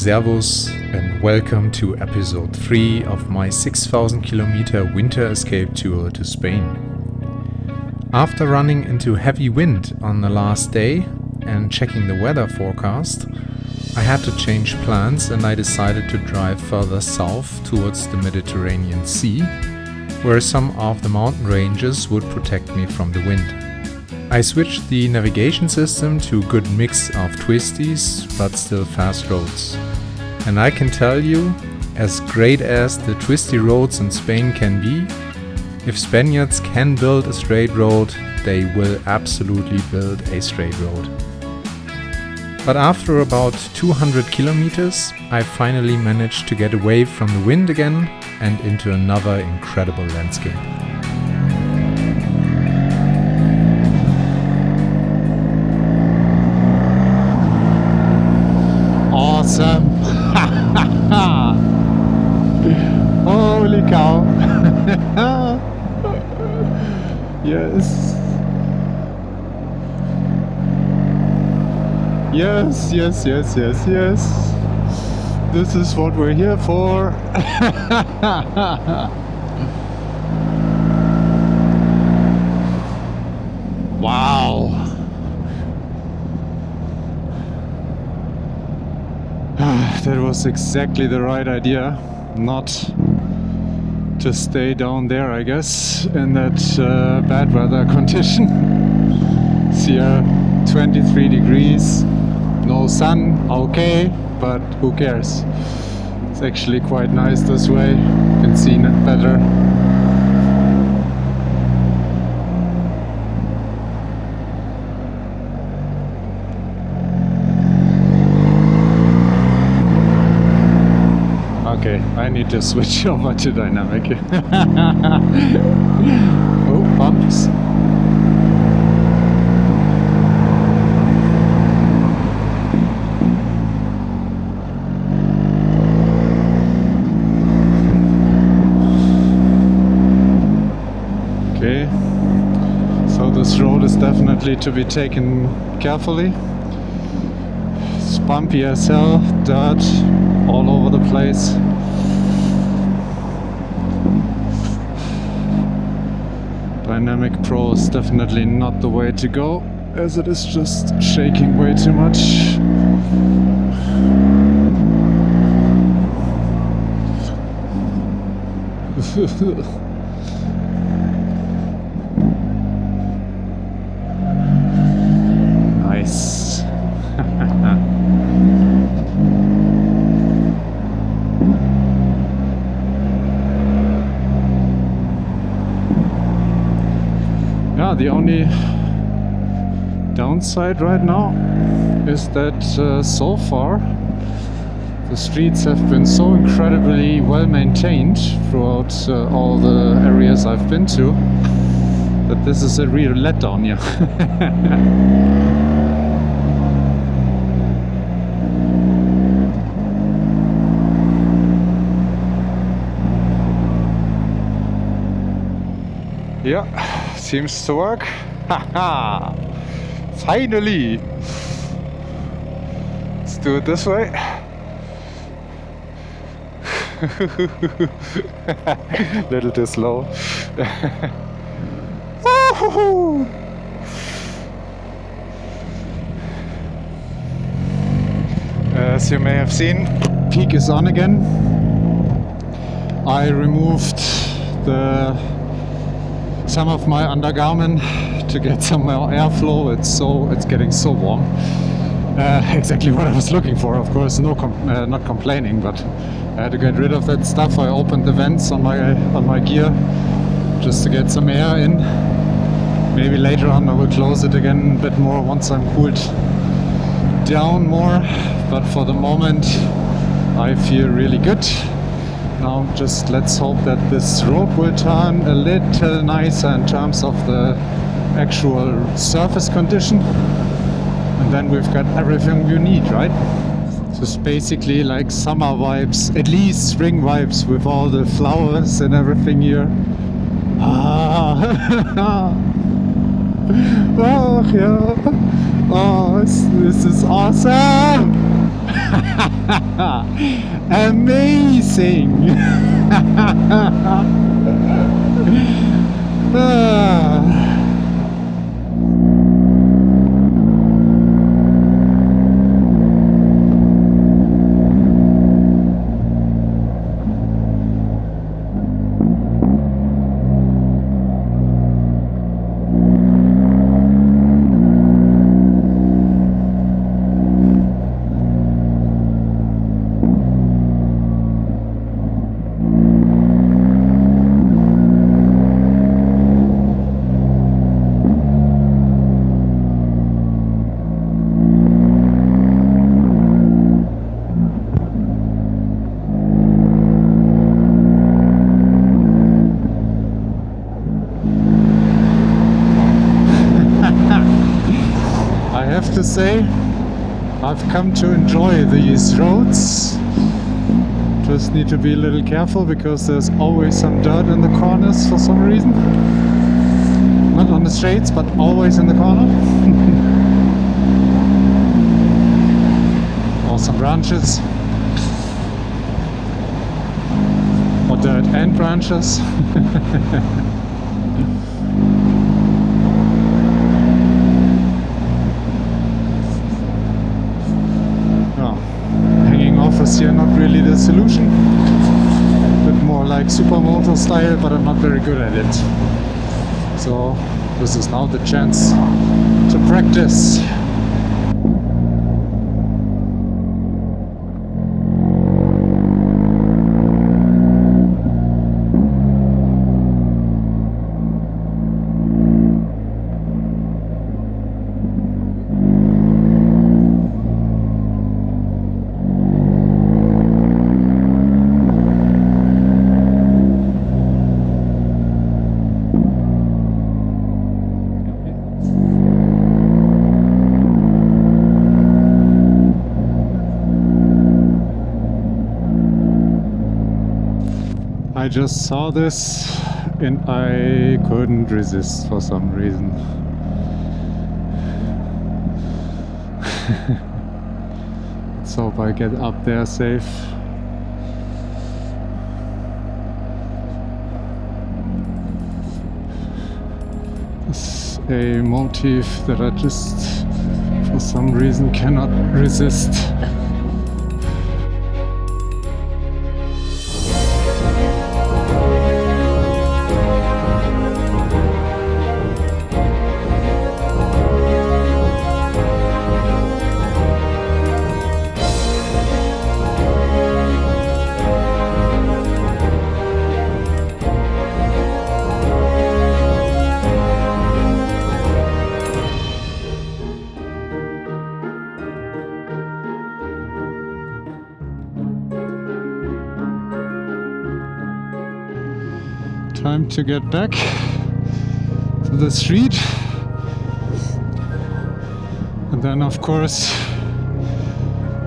Servus and welcome to episode 3 of my 6,000 kilometer winter escape tour to Spain. After running into heavy wind on the last day and checking the weather forecast, I had to change plans and I decided to drive further south towards the Mediterranean Sea, where some of the mountain ranges would protect me from the wind. I switched the navigation system to a good mix of twisties but still fast roads. And I can tell you, as great as the twisty roads in Spain can be, if Spaniards can build a straight road, they will absolutely build a straight road. But after about 200 kilometers, I finally managed to get away from the wind again and into another incredible landscape. Awesome! Holy cow! Yes! Yes! This is what we're here for! Wow! That was exactly the right idea, not to stay down there, I guess, in that bad weather condition. It's here 23 degrees, no sun, okay, but who cares? It's actually quite nice this way, you can see it better. Okay, I need to switch over to dynamic. Oh, bumps. Okay, so this road is definitely to be taken carefully. It's bumpy as hell, dirt all over the place. Dynamic Pro is definitely not the way to go, as it is just shaking way too much. Nice. Yeah, the only downside right now is that so far the streets have been so incredibly well maintained throughout all the areas I've been to that this is a real letdown here. Yeah, seems to work. Haha! Finally! Let's do it this way. Little too slow. As you may have seen, peak is on again. I removed some of my undergarment to get some more airflow. It's getting so warm. Exactly what I was looking for, of course. Not complaining, but I had to get rid of that stuff. I opened the vents on my gear just to get some air in. Maybe later on I will close it again a bit more once I'm cooled down more. But for the moment, I feel really good. Now just let's hope that this road will turn a little nicer in terms of the actual surface condition, and then we've got everything you need, right? So it's basically like summer vibes, at least spring vibes, with all the flowers and everything here. Oh yeah, oh this is awesome. Amazing! I have to say, I've come to enjoy these roads. Just need to be a little careful because there's always some dirt in the corners for some reason. Not on the straights, but always in the corner. Or some branches. Or dirt and branches. Is here not really the solution, but more like supermoto style, but I'm not very good at it. So this is now the chance to practice. I just saw this and I couldn't resist for some reason. Let's hope I get up there safe. It's a motif that I just for some reason cannot resist. Time to get back to the street, and then of course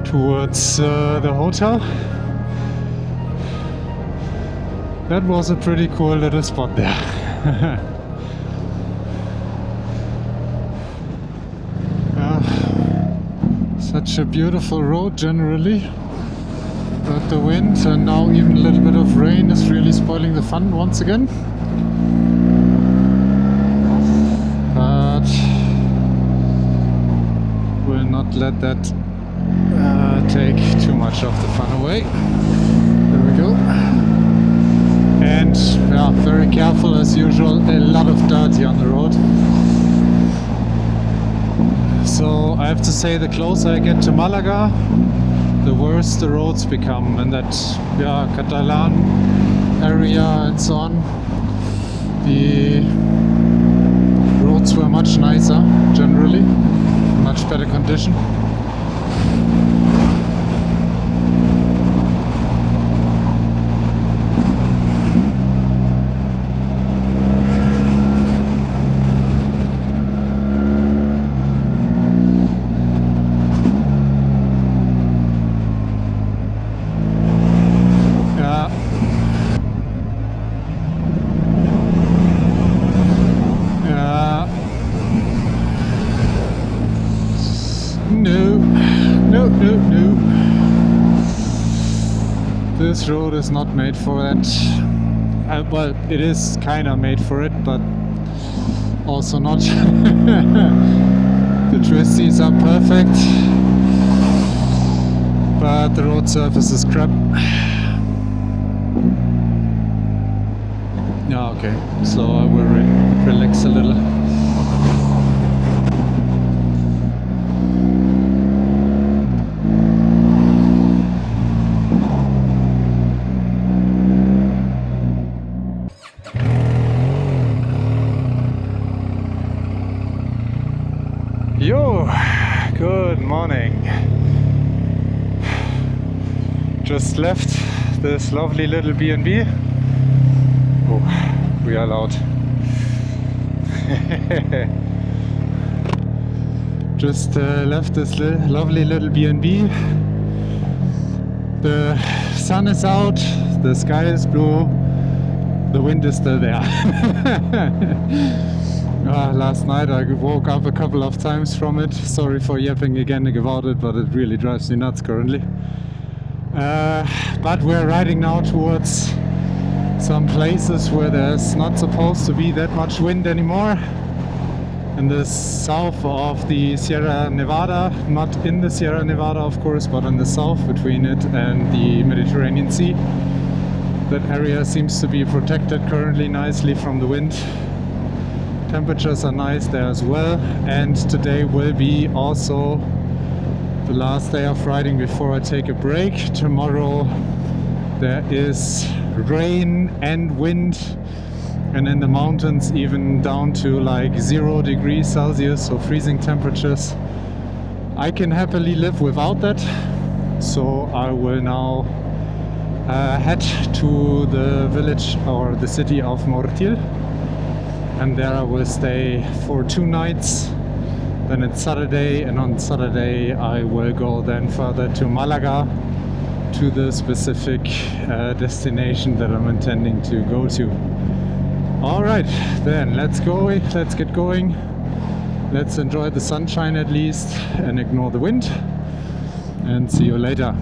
towards the hotel. That was a pretty cool little spot there. Such a beautiful road generally. But the wind and now even a little bit of rain is really spoiling the fun once again. But we'll not let that take too much of the fun away. There we go. And yeah, very careful as usual, a lot of dirt here on the road. So I have to say, the closer I get to Malaga, the worse the roads become, and that Catalan area and so on. The roads were much nicer generally, much better condition. No. this road is not made for that. Well, it is kind of made for it, but also not. The twisties are perfect, but the road surface is crap. Yeah, okay, so I will relax a little. Yo, good morning. Just left this lovely little B&B. Oh, we are loud. Just left this lovely little B&B. The sun is out, the sky is blue, the wind is still there. Last night I woke up a couple of times from it. Sorry for yapping again about it, but it really drives me nuts currently. But we're riding now towards some places where there's not supposed to be that much wind anymore. In the south of the Sierra Nevada, not in the Sierra Nevada of course, but in the south between it and the Mediterranean Sea. That area seems to be protected currently nicely from the wind. Temperatures are nice there as well, and today will be also the last day of riding before I take a break. Tomorrow there is rain and wind, and in the mountains even down to like 0 degrees Celsius, so freezing temperatures. I can happily live without that, so I will now head to the village or the city of Mortil, and there I will stay for 2 nights. Then it's Saturday, and on Saturday I will go then further to Málaga, to the specific destination that I'm intending to go to. Alright, then let's get going. Let's enjoy the sunshine at least and ignore the wind, and see you later.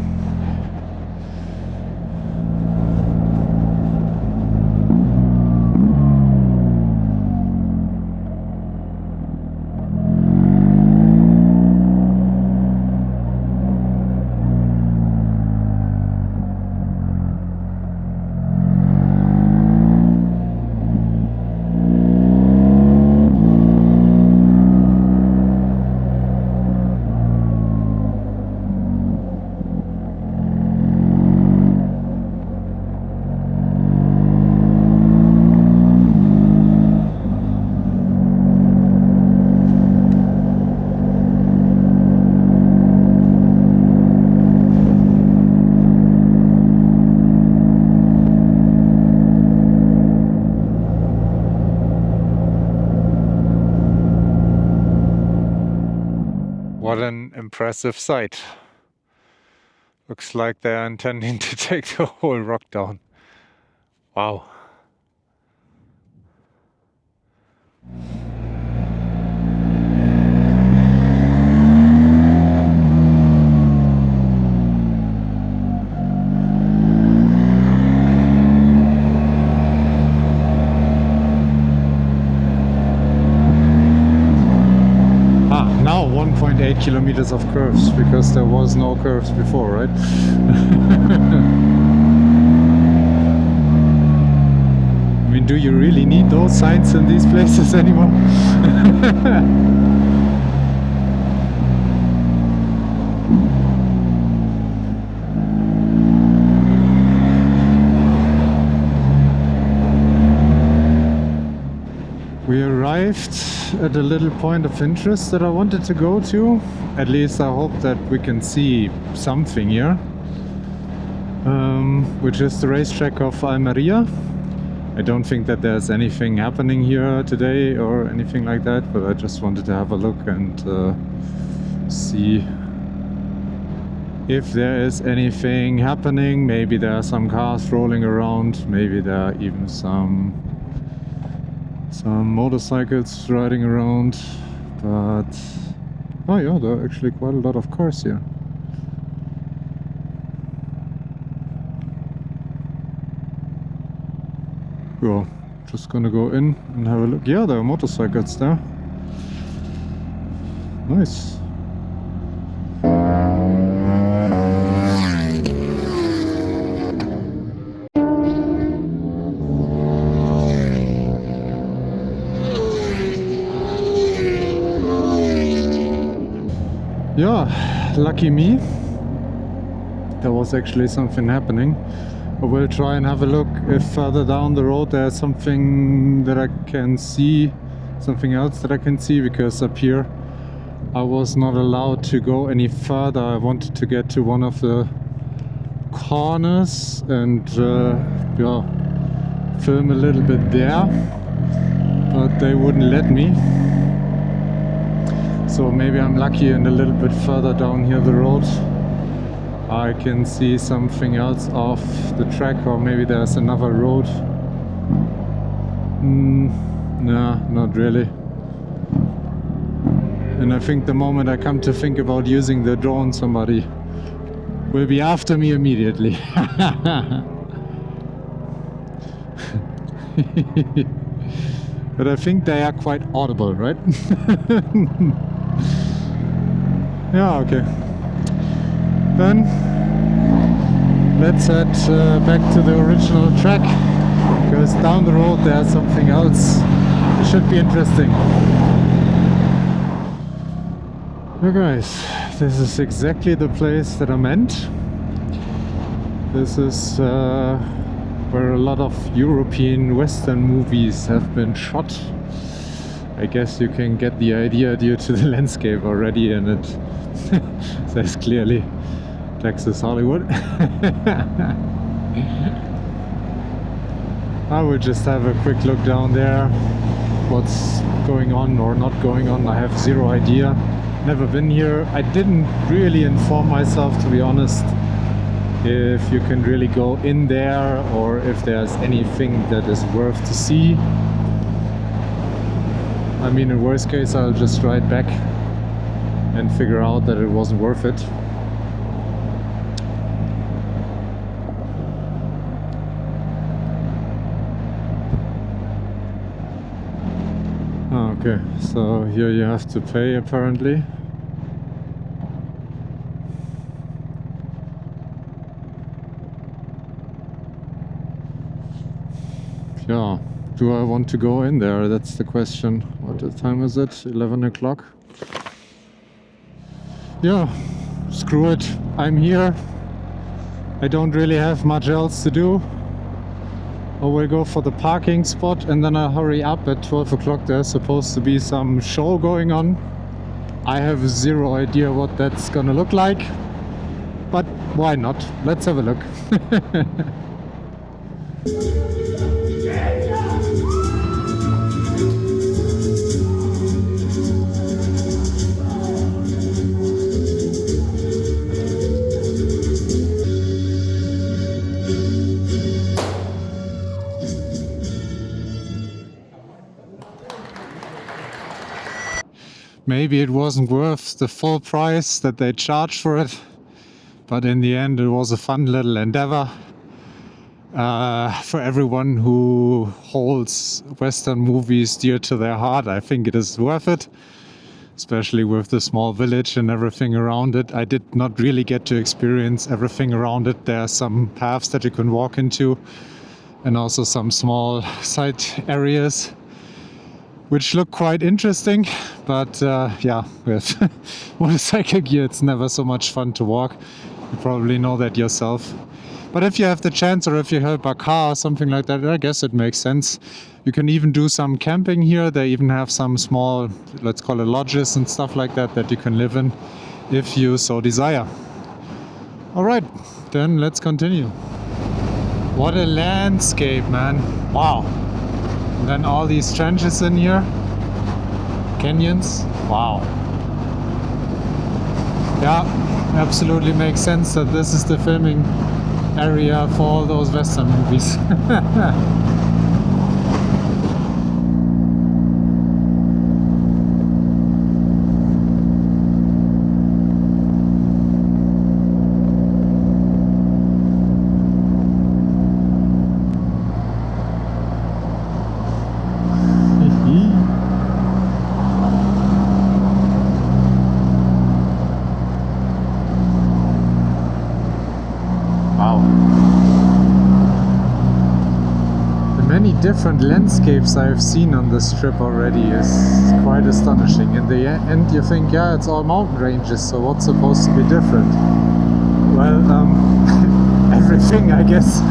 What an impressive sight. Looks like they're intending to take the whole rock down. Wow. Now 1.8 kilometers of curves, because there was no curves before, right? I mean, do you really need those signs in these places anymore? We arrived at a little point of interest that I wanted to go to. At least I hope that we can see something here, which is the racetrack of Almeria. I don't think that there's anything happening here today or anything like that, but I just wanted to have a look and see if there is anything happening. Maybe there are some cars rolling around, maybe there are even some motorcycles riding around, but oh yeah, there are actually quite a lot of cars here. Yeah, just gonna go in and have a look. Yeah, there are motorcycles there. Nice. Yeah, lucky me. There was actually something happening. I will try and have a look if further down the road there's something that I can see, something else that I can see, because up here I was not allowed to go any further. I wanted to get to one of the corners and yeah, film a little bit there, but they wouldn't let me. So maybe I'm lucky and a little bit further down here the road I can see something else off the track, or maybe there's another road. Nah, not really. And I think the moment I come to think about using the drone, somebody will be after me immediately. But I think they are quite audible, right? Yeah, okay. Then let's head back to the original track, because down the road there's something else. It should be interesting. Yeah, guys, this is exactly the place that I meant. This is where a lot of European Western movies have been shot. I guess you can get the idea due to the landscape already, and it says clearly Texas Hollywood. I will just have a quick look down there, what's going on or not going on. I have zero idea, never been here. I didn't really inform myself, to be honest, if you can really go in there or if there's anything that is worth to see. I mean, in worst case I'll just ride back and figure out that it wasn't worth it. Okay, so here you have to pay apparently. Yeah, do I want to go in there? That's the question. What time is it? 11 o'clock? Yeah, screw it. I'm here. I don't really have much else to do. I will go for the parking spot and then I'll hurry up. At 12 o'clock there's supposed to be some show going on. I have zero idea what that's gonna look like, but why not? Let's have a look. Maybe it wasn't worth the full price that they charged for it, but in the end it was a fun little endeavor. For everyone who holds Western movies dear to their heart, I think it is worth it, especially with the small village and everything around it. I did not really get to experience everything around it. There are some paths that you can walk into and also some small side areas which look quite interesting, but yeah, with motorcycle gear it's never so much fun to walk. You probably know that yourself. But if you have the chance, or if you have a car or something like that, I guess it makes sense. You can even do some camping here. They even have some small, let's call it lodges and stuff like that, that you can live in if you so desire. Alright, then let's continue. What a landscape, man. Wow. And then all these trenches in here, canyons, wow. Yeah, absolutely makes sense that this is the filming area for all those Western movies. different landscapes I've seen on this trip already is quite astonishing. In the end you think, yeah, it's all mountain ranges, so what's supposed to be different? Well, everything, I guess.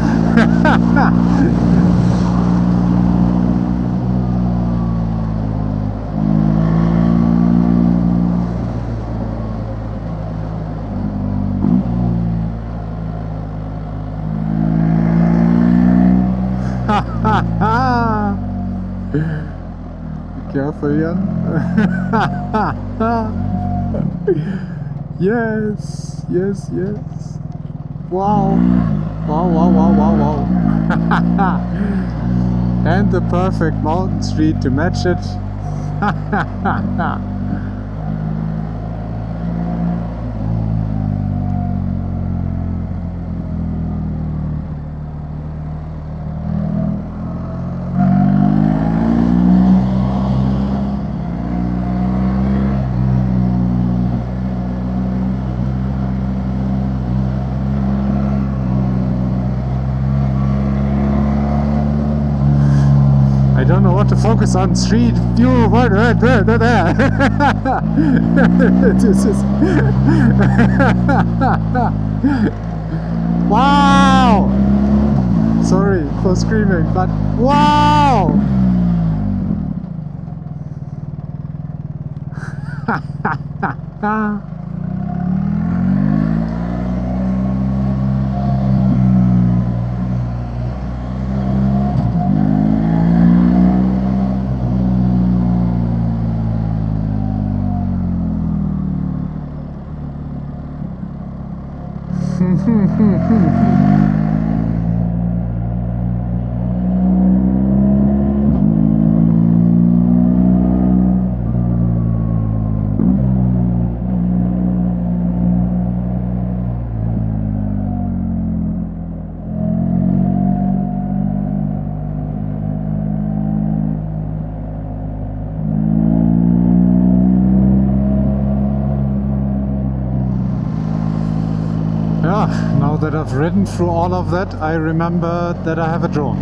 Be careful, Jan. Yes, yes, yes. Wow. Wow, wow, wow, wow, wow. And the perfect mountain street to match it. I don't know what to focus on. Street view, there. This is wow! Sorry for screaming, but wow! Yeah, now that I've ridden through all of that, I remember that I have a drone.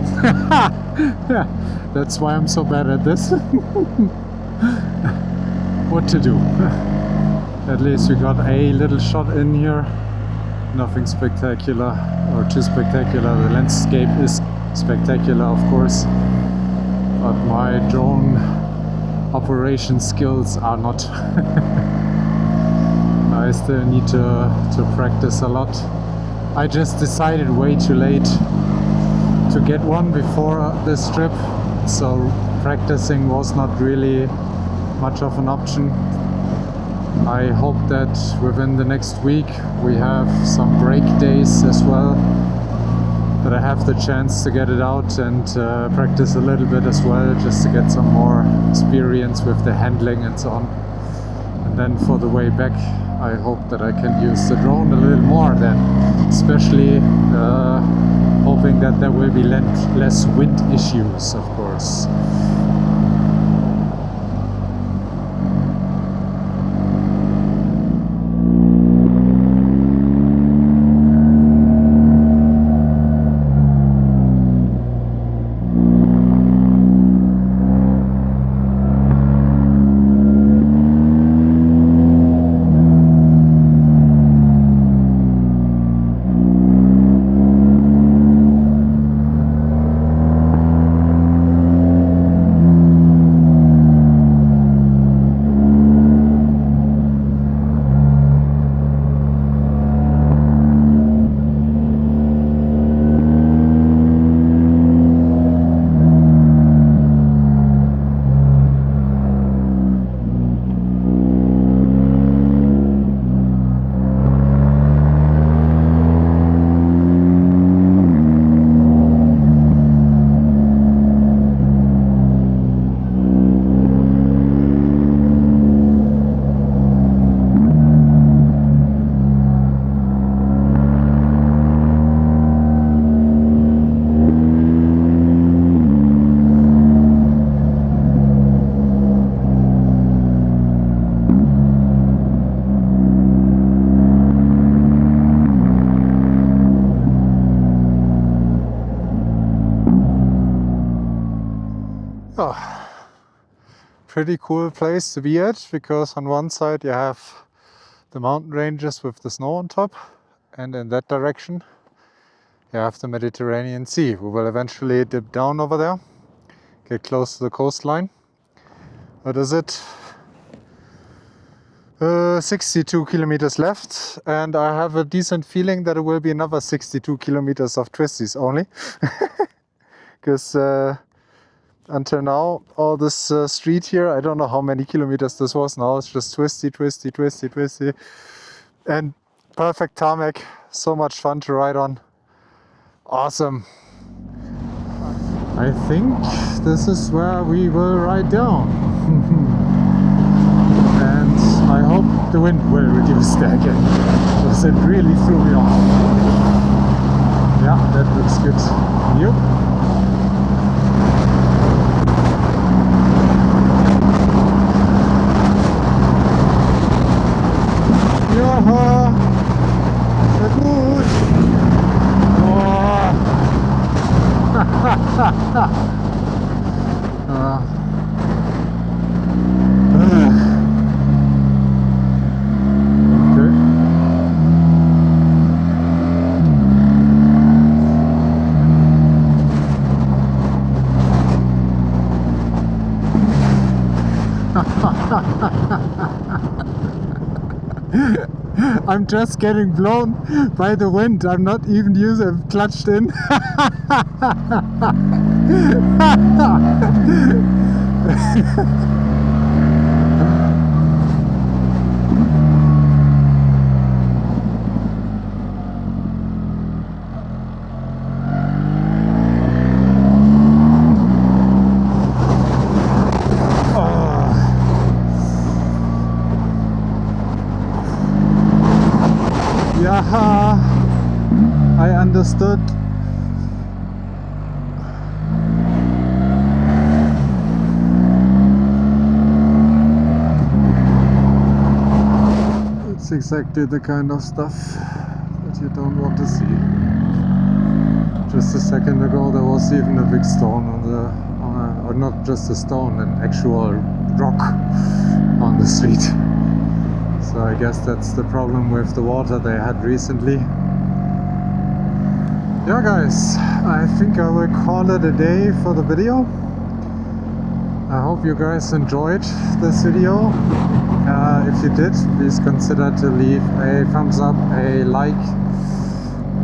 Yeah, that's why I'm so bad at this. What to do? At least we got a little shot in here. Nothing spectacular or too spectacular. The landscape is spectacular, of course, but my drone operation skills are not. I still need to practice a lot. I just decided way too late to get one before this trip, so practicing was not really much of an option. I hope that within the next week we have some break days as well, that I have the chance to get it out and practice a little bit as well, just to get some more experience with the handling and so on. And then for the way back, I hope that I can use the drone a little more then, especially hoping that there will be less wind issues, of course. pretty cool place to be at, because on one side you have the mountain ranges with the snow on top, and in that direction you have the Mediterranean Sea. We will eventually dip down over there, get close to the coastline. What is it? 62 kilometers left, and I have a decent feeling that it will be another 62 kilometers of twisties only. Because until now, all this street here, I don't know how many kilometers this was now, it's just twisty, twisty, twisty, twisty. And perfect tarmac, so much fun to ride on. Awesome. I think this is where we will ride down. And I hope the wind will reduce there again, because it really threw me off. Yeah, that looks good. Yep. Ja, sehr gut. Oh. I'm just getting blown by the wind. I'm not even using clutched in. Yeah, I understood. It's exactly the kind of stuff that you don't want to see. Just a second ago there was even a big stone or not just a stone, an actual rock on the street. So I guess that's the problem with the water they had recently. Yeah guys, I think I will call it a day for the video. I hope you guys enjoyed this video. If you did, please consider to leave a thumbs up, a like,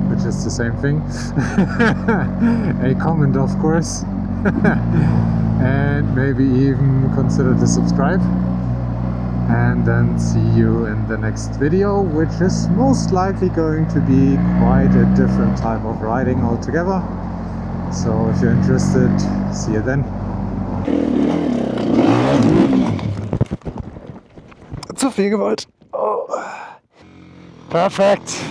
which is the same thing, a comment of course, and maybe even consider to subscribe. And then see you in the next video, which is most likely going to be quite a different type of riding altogether. So if you're interested, see you then. Zu viel gewollt. Oh. Perfect.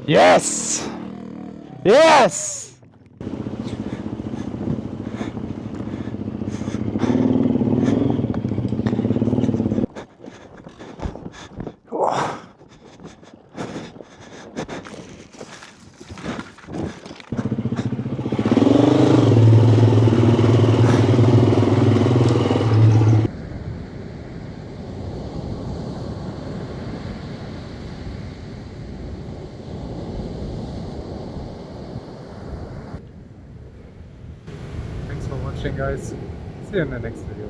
Yes. Yes. Thanks for watching guys, see you in the next video.